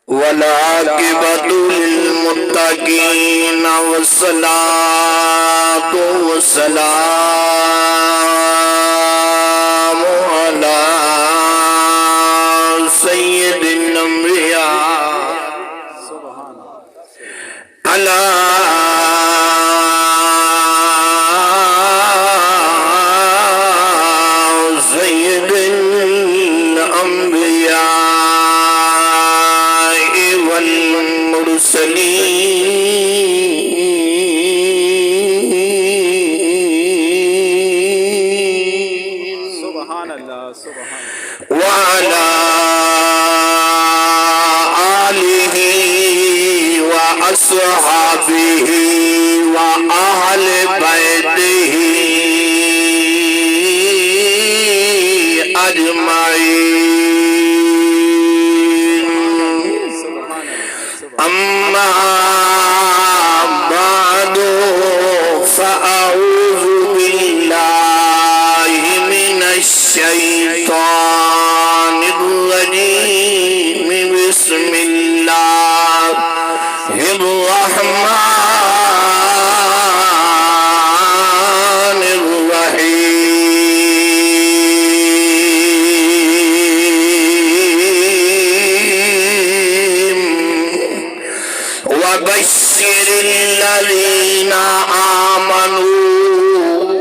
والعاقبة للمتقين والصلاة والسلام على سيد الأنبياء على سيد الأنبياء والمرسلين سبحان اللہ سبحان وعلى آله وأصحابه وأهل بيته أجمعين أما بعد فأعوذ بالله من الشيطان الرجيم بسم الله الرحمن الرحيم وبشر الذين آمنوا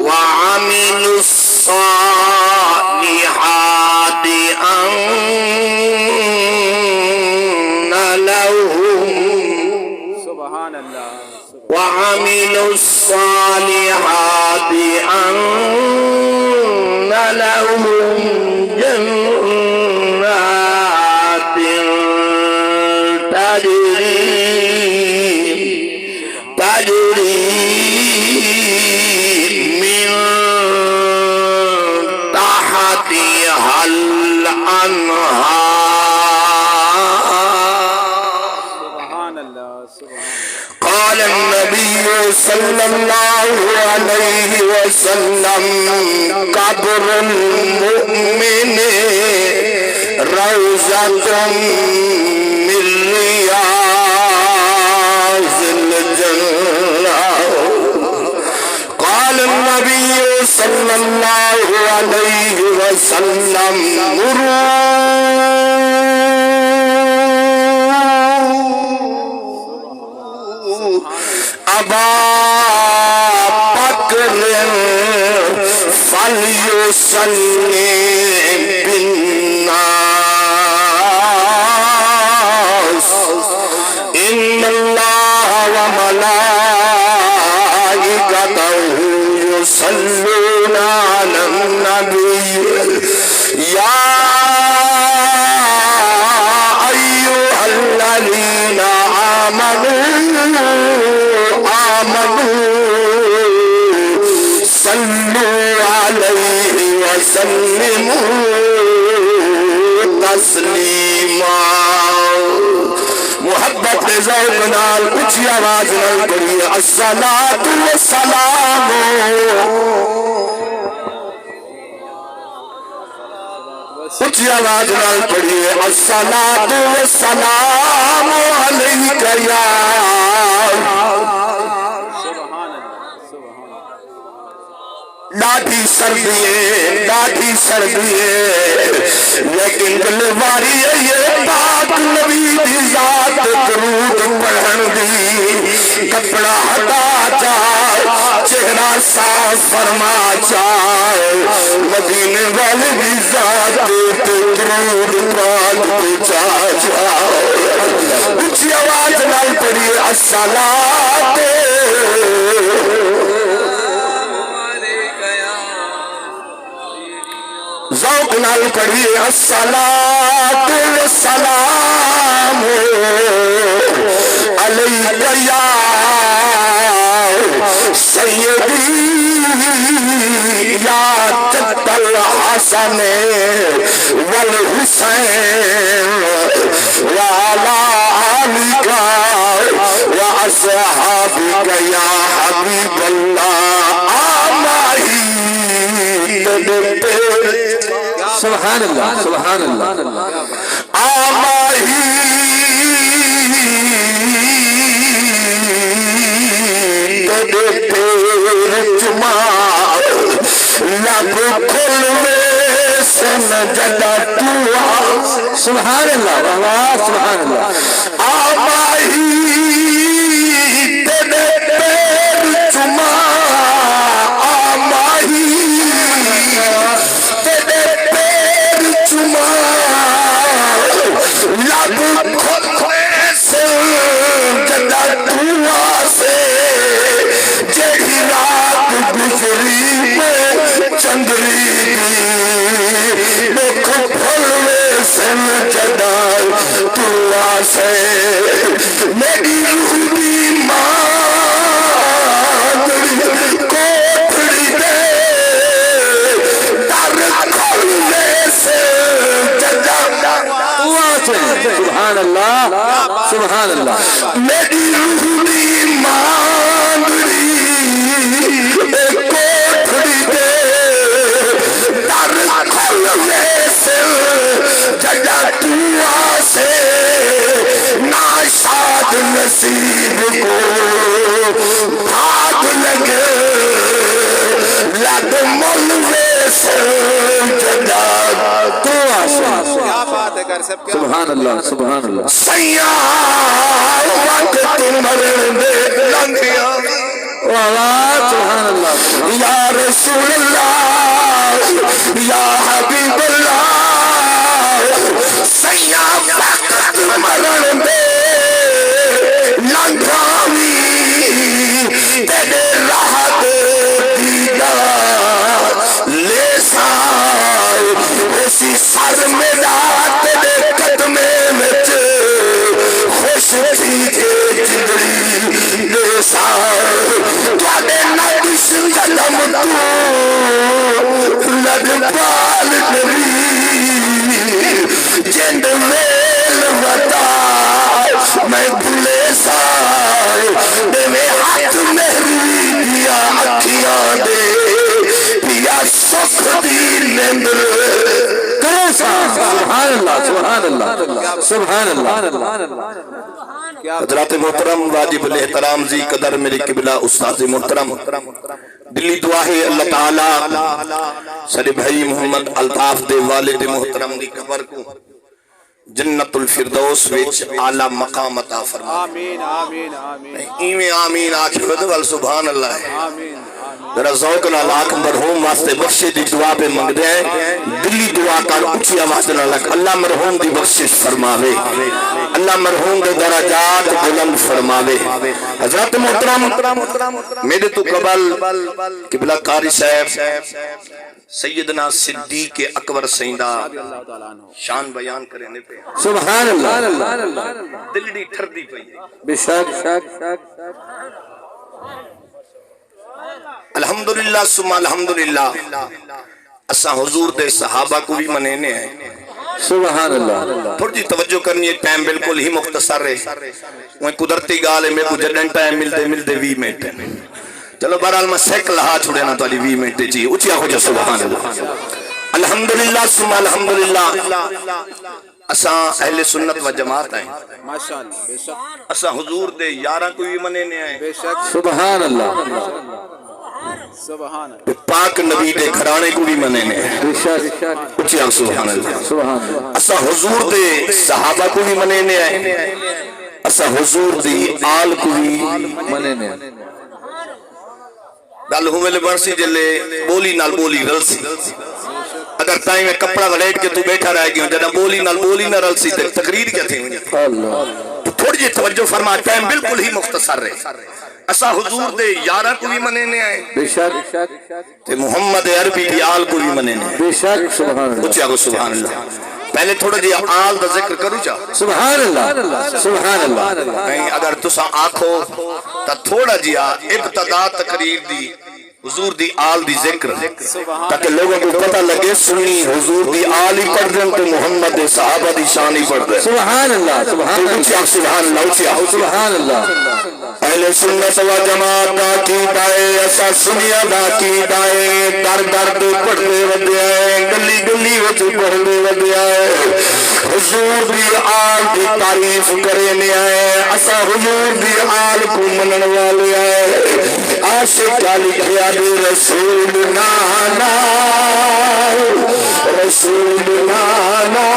وعملوا الصالحات أن لهم سبحان اللہ وعملوا الصالحات أن لهم جنات تجري من تحتها الأنهار. سبحان اللہ سبحان قال النبي صلى الله عليه وسلم قبر المؤمن روضة من رياض الجنة. قال النبي صلى الله عليه وسلم أبا بكر فليصلي بالناس إن الله وملائكته يصلون على النبي يا أيها الذين آمنوا صلوا عليه وسلموا تسلیما. محبت ذوق نال اچھی آواز نال پڑھیے الصلاۃ والسلام. اچھی آواز نال پڑھیے الصلاۃ والسلام علیک یا لاٹھی سردی ہے لیکن دلواری ہے یہ پاک نبی دی ذات درود پڑھن دی. کپڑا ہٹا جائے چہرہ صاف فرما جائے مدینے والے دی ذات درود پاک پہنچا جائے. اچھی آواز نال پڑھیے الصلاۃ ذوق نال پڑھیے الصلاۃ والسلام علیک یا سیدی یا جد الحسن والحسین وعلی آلک وأصحابک یا حبیب اللہ. آماہی سبحان اللہ سبحان اللہ. آماہی سبحان اللہ واہ سبحان اللہ آماہی تیرے پیر چما آماہی تیرے پیر چما لب کھوے سے جدا دعا سے جہی رات گزری میں چندری دیکھو پھلوے سے جدا دعا سے میری روح بیمار کوٹھڑی دے در کھلوے سے جدا دعا سے سبحان اللہ سبحان اللہ میری روح بیمار کوٹھڑی دے در کھلوے سے جدا دعا سے ناشاد نصیب کو بھاگ لگے لگ ملوے سے جدا دعا سے کیا بات ہے کر سب سبحان اللہ سبحان اللہ سیاہ وقت مرن دے لنگیا سبحان اللہ یا رسول اللہ یا حبیب اللہ سیاہ وقت مرن دے لنگاوی تیرے راہ دیدار لے سائے اسی سر میرا تیرے قدمے میں خوش تھی جدری لے سائے توانے نبیش جلم تو لدپال نبی جند میل وطا میں بھلے سائے دے میں ہاتھ مہری دیا اکھیاں دے پیا سکھ دی نندر کرے سبحان اللہ سبحان اللہ سبحان اللہ حضرات محترم واجب الاحترام زی قدر میرے قبلہ استاذ محترم دلی دعا ہے اللہ تعالیٰ سارے بھائی محمد الطاف دے والد محترم دی قبر کو جنت الفردوس ویچ اعلیٰ مقام عطا فرما آمین آمین آمین ایویں آمین آکھ بدول سبحان اللہ ہے آمین ذرا ذوق نہ لاکھ مرحوم واسطے بخشے دی دعا پہ منگ دے دلی دعا کر اچھی آواز نہ لگ اللہ مرحوم دی بخشش فرماوے اللہ مرحوم دے درجات بلند فرماوے حضرت محترم میرے تو قبل قبلہ قاری صاحب سیدنا صدیق اکبر سیندہ شان بیان کرنے پہ سبحان اللہ دل دی ٹھر دی پئی بے شک الحمدللہ ثم الحمدللہ اساں حضور دے صحابہ کو بھی منینے ہیں سبحان اللہ تھوڑی جی توجہ کرنی ہے ٹائم بالکل ہی مختصر ہے وہ قدرتی گال ہے میں کو جڈن ٹائم مل دے 20 منٹ چلو بہرحال میں سیکل ہا چھوڑے نا تواڈی 20 منٹ جی اچھا ہو جا سبحان اللہ الحمدللہ ثم الحمدللہ اساں اہل سنت و جماعت ہیں ماشاءاللہ بے شک اساں حضور دے یاراں کو بھی منینے ہیں بے شک سبحان اللہ سبحان اللہ پاک نبی دے گھرانے کو بھی منینے ہیں بے شک اچھا سبحان اللہ اساں حضور دے صحابہ کو بھی منینے ہیں اساں حضور دی آل کو بھی منینے ہیں گل ہوئے لے برسی جلے بولی نال بولی رلسی اگر تائیں میں کپڑا ولیٹ کے تو بیٹھا رہ گیا جنہ بولی نہ رلسی تقریر کیا تھی تھوڑی جی توجہ فرما ٹائم بالکل ہی مختصر رہے اسا حضور دے یارہ کو بھی منینے آئے بے شک تے محمد عربی دی آل کو بھی منینے بے شک سبحان اللہ اچھا کو سبحان اللہ پہلے تھوڑا جی آل دا ذکر کرو جا سبحان اللہ سبحان اللہ اگر تسا آنکھو تا تھوڑا جی ابتدا تقریر دی حضور دی آل دی ذکر تاکہ لوگوں کو پتہ لگے سنی حضور دی آل ہی پڑھ دیں تو محمد صحابہ دی شان ہی پڑھ دیں سبحان اللہ سبحان اللہ سبحان اللہ اہل سنت و جماعت دا کی دائے ایسا سنیا دا کی دائے در درد پڑھ دے ودے آئے گلی گلی وچ پڑھ دے ودے آئے حضور دی آل دی تعریف کرنے آئے ایسا حضور دی آل کو منن والے آئے عاشق لکھیا دی رسول نانا رسول نانا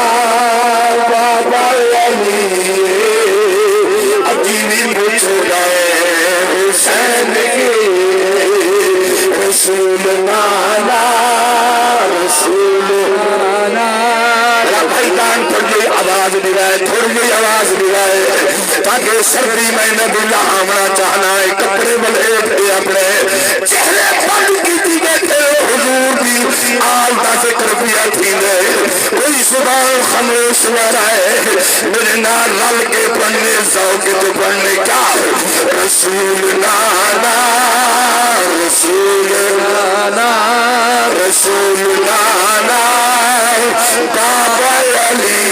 گئے تھوڑی جی آواز بھی گئے تاکہ سردی میں نبی لہامنا چاہنا ہے کپڑے بلیٹ کے اپنے چہرے پڑھ کی تھی بیٹھے حضور کی آل دا ذکر پیا تھی گئے کوئی زبان خاموش نہ رہے میرے نال رل کے پڑھنے ذوق تو پڑھنے کیا رسول نانا رسول نانا رسول نانا بابا علی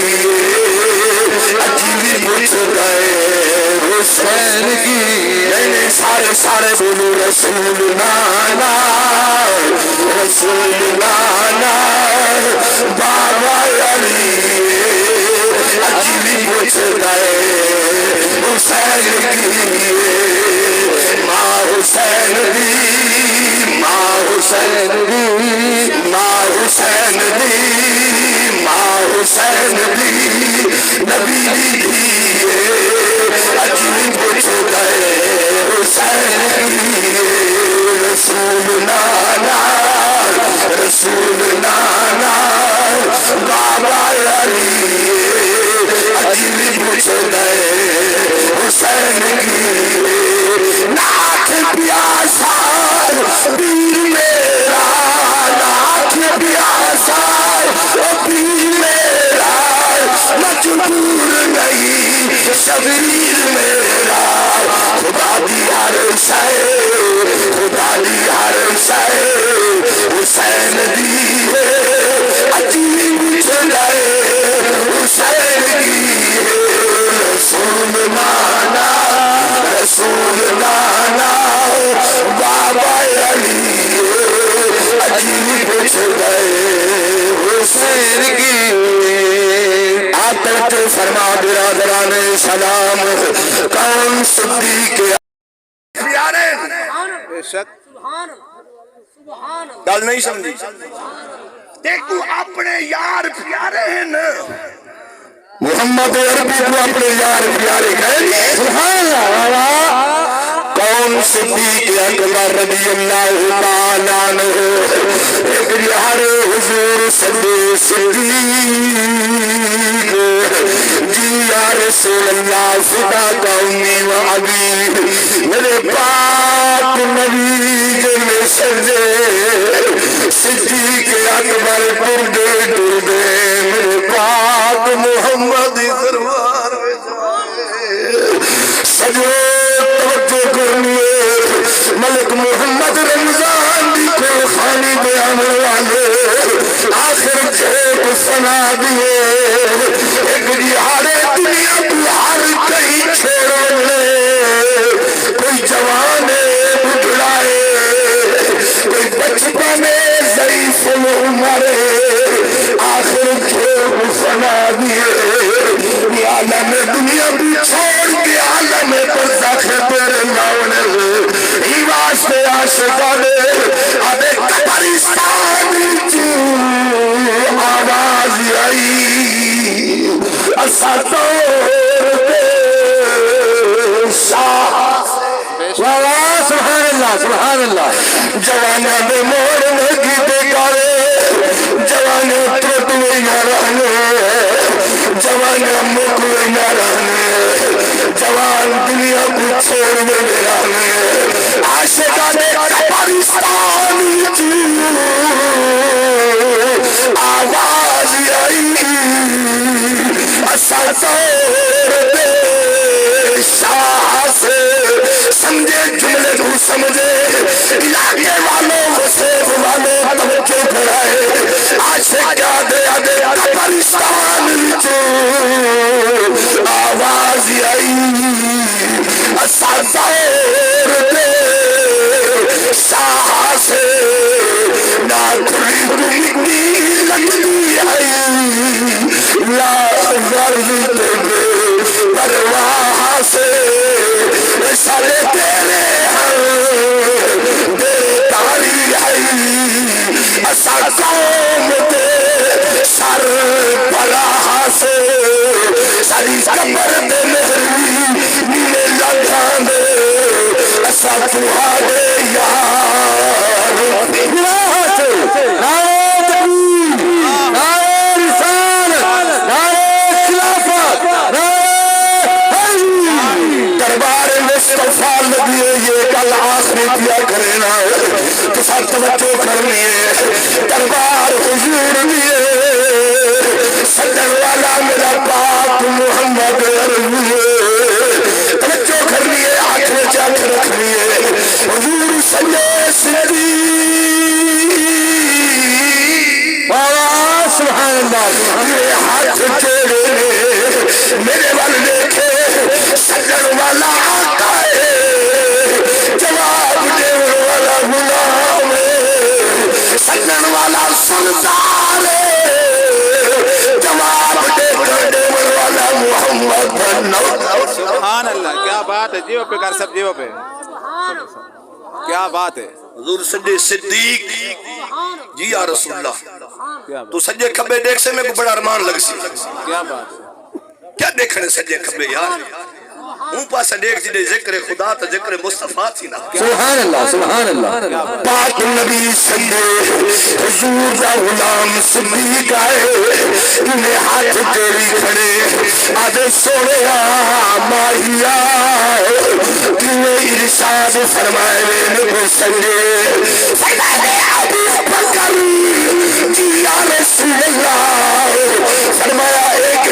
عجیبی پوچھ گئے حسین کی نہیں سارے بولو رسول نانا رسول نانا بابا علی عجیبی پوچھ گئے حسین کی ماں حسین دی ماں حسین دی ماں حسین دی ماں حسین دی نبی دی عجیب پوچھ گئے حسین کی رسول نانا رسول نانا بابا علی عجیب پوچھ گئے حسین کی ناک پیاسا پیر میرا ناک پیاسا پیر میرا مجبور نہیں شبیر میرا خدا دی ہر شے خدا دی ہر شے حسین دی عجیب چلائے حسین کی رسول نانا رسول نانا بابا علی عجیب چلائے حسین کی آتت فرما برادران سلام کون صدیق پیارے بے شک گل نہیں سمجھی دیکھو اپنے یار پیارے ہیں نا محمد عربی کو اپنے یار پیارے گئے سبحان اللہ کون صدیق اکبر رضی اللہ تعالیٰ عنہ ایک یار حضور صدیق جی یا رسول اللہ فدا کا امی و ابی میرے پاک نبی جن سجے صدیق اکبر ٹردے ٹردے میرے پاک محمد دربار میں سجو توجہ کرنیے ملک محمد رمضان دی کو خانی بیان والے آخر جھیپ سنا دیے ایک دیہارے دنیا کو ہر کہیں چھوڑو لے کوئی جوانے بڑھائے کوئی بچپنے ضعیف عمرے آخر جھیپ سنا دیے عالم دنیا بھی چھوڑ کے عالم برزخ تیرے لاؤنے ہی واسطے عاشقانے آدھے قبرستان جو آواز آئی اساتور دے شاہ سبحان اللہ سبحان اللہ جوانا دے موڑ لگی دے کارے جوانا ترٹوئی نہ رہنے جوان مکوئی نہ رہنے جوان دنیا کو چھوڑنے میں رہنے عاشقان قبرستان جو آواز آئی اساتور دے شاہ سے سمجھے جملے کو سمجھے علاقے والوں وسیب والوں توجہ پھرائے عاشق آدھے آدھے قبرستان جو آواز آئی اساتور دے شاہ سے نہ کھلی دنگی لگتی آئی لا غرض تیرے پرواہ سے سارے تیرے ہر تیرے تاری آئی اسا قوم دے سر پراہ سے ساری کمر دے مہری نیلے لگان دے اسا تہاڈے یار نعرہ تکبیر نعرہ رسالت نعرہ خلافت توجہ کرنی ہے دربار حضور میں سجن والا میرا پاک محمد عربی توجہ کرنی ہے ہاتھ میں چاک رکھنی ہے حضور سجے صدیق سبحان اللہ میرے ہاتھ چیڑے میرے وال دیکھے سجن والا آقا ہے جواب دے والا غلام ہے سجن والا سلطان ہے جواب دے والا محمد سبحان اللہ کیا بات ہے جیو پہ کر سب جیو پہ کیا بات ہے حضور سجے صدیق جی یا رسول اللہ کیا تو سجے کھبے دیکھ سے میں کو بڑا ارمان لگ سی کیا بات ہے کیا دیکھنے سجے کھبے یار ہوں پاسا دیکھ جدے ذکر خدا تا ذکر مصطفیٰ تھی نا سبحان اللہ سبحان اللہ پاک نبی سجے حضور دا غلام صدیق آئے انہیں ہاتھ تیری کھڑے آدھے سوڑے ماہیا انہیں ارشاد فرمائے میں کو سجے فرمائے ابو بکر جی یا رسول اللہ فرمایا ایک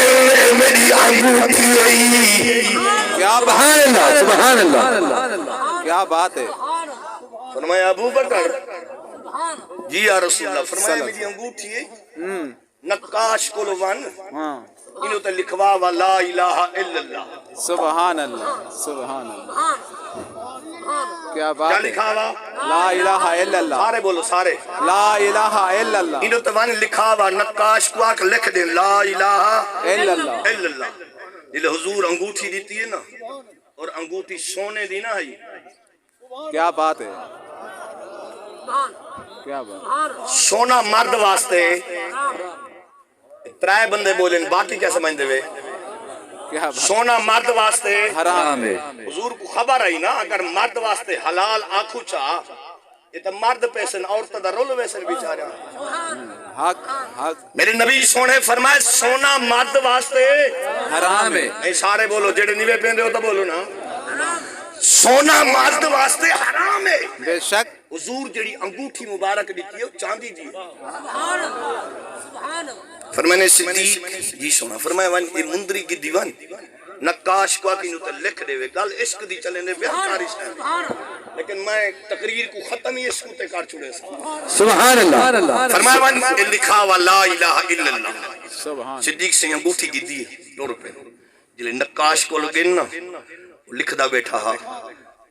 میری انگوٹھی آئی کیا سبحان اللہ سبحان اللہ کیا بات ہے فرمایا ابو بکر جی یا رسول اللہ فرمایا میری انگوٹھی ہے نقاش کلوان ہاں انہوں تے لکھوا وا لا الہ الا اللہ سبحان اللہ سبحان اللہ کیا کیا بات ہے لکھا وا لا الہ الا اللہ سارے بولو سارے لا الہ الا اللہ انہوں تے وان لکھا وا نقاش کو آکھ لکھ دیں لا الہ الا اللہ الا اللہ جلے حضور انگوٹھی دیتی ہے نا اور انگوٹھی سونے دی نا ہے کیا بات ہے کیا بات سونا مرد واسطے ترائے بندے بولیں باقی کیا سمجھ دے وے کیا بات سونا مرد واسطے حرام ہے حضور کو خبر آئی نا اگر مرد واسطے حلال آنکھو چاہ یہ تو مرد پیسن عورت دا رول ویسن بیچارا حق حق میرے نبی سونے فرمائے سونا مرد واسطے حرام ہے نہیں سارے بولو جڑے نیوے پہندے ہو تو بولو نا سونا مرد واسطے حرام ہے بے شک حضور جڑی انگوٹھی مبارک دیتی ہے چاندی دی فرمانے صدیق جی سونا فرمایا وان یہ مندری کی دیوان نقاش کو آکی نوتا لکھ دے وے گل عشق دی چلے نے بیان کاری شاید لیکن میں تقریر کو ختم ہی عشق تے کار چھوڑے سا سبحان اللہ فرمایا وان یہ لکھا وا لا الہ الا اللہ سبحان صدیق سے انگوٹھی کی دی $2 جلے نقاش کو لگے نا لکھ دا بیٹھا ہا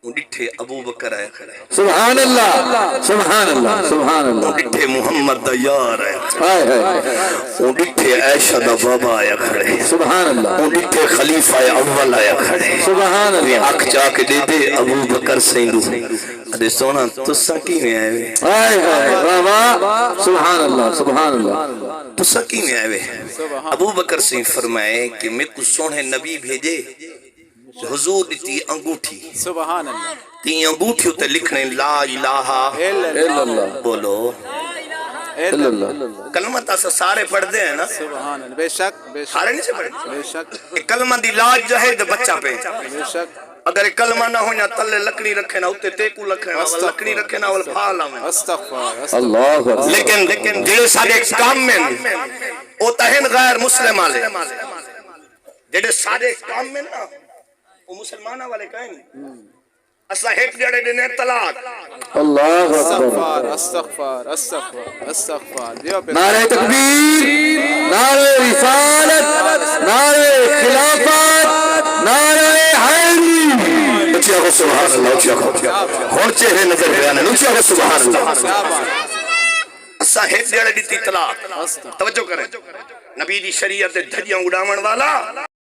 وہ ڈٹھے ابو بکر آیا کھڑے سبحان اللہ سبحان اللہ سبحان وہ اللہ ڈٹھے محمد دا یار آیا ہائے ہائے وہ ڈٹھے عائشہ دا بابا آیا کھڑے سبحان اللہ وہ ڈٹھے خلیفہ اول آیا کھڑے سبحان اللہ آنکھ چاہ کے دے دے ابو بکر سینڈو ادھے سونا تسا کی میں آئے وے ہائے ہائے واہ واہ سبحان اللہ سبحان اللہ تسا کی میں آئے وے ابو بکر سین فرمائے کہ میں کو سونے نبی بھیجے حضور دیتی انگوٹھی سبحان اللہ تی انگوٹھی ہوتے لکھنے لا الہ الا اللہ بولو الا اللہ کلمہ تاسا سارے پڑھ دے ہیں نا سبحان اللہ بے شک بے شک سارے نہیں سے پڑھ بے شک ایک کلمہ دی لاج جو ہے بچہ پہ بے شک اگر ایک کلمہ نہ ہو یا تلے لکڑی رکھے نا اتے تیکو رکھے نا لکڑی رکھے نا پھالا میں استغفار اللہ اکبر لیکن جڑے سارے کام میں او تہن غیر مسلم آلے جڑے سارے کام میں نا وہ مسلمانہ والے کہیں اسا ایک جڑے دینے طلاق اللہ اکبر استغفار استغفار استغفار استغفار جیو پہ نعرہ تکبیر نعرہ رسالت نعرہ خلافت نعرہ حیدری اچھا کو سبحان اللہ اچھا کو ہون چہرے نظر بیانے اچھا کو سبحان اللہ کیا بات اسا ایک جڑے دیتی طلاق توجہ کریں نبی دی شریعت دھجیاں اڑاون والا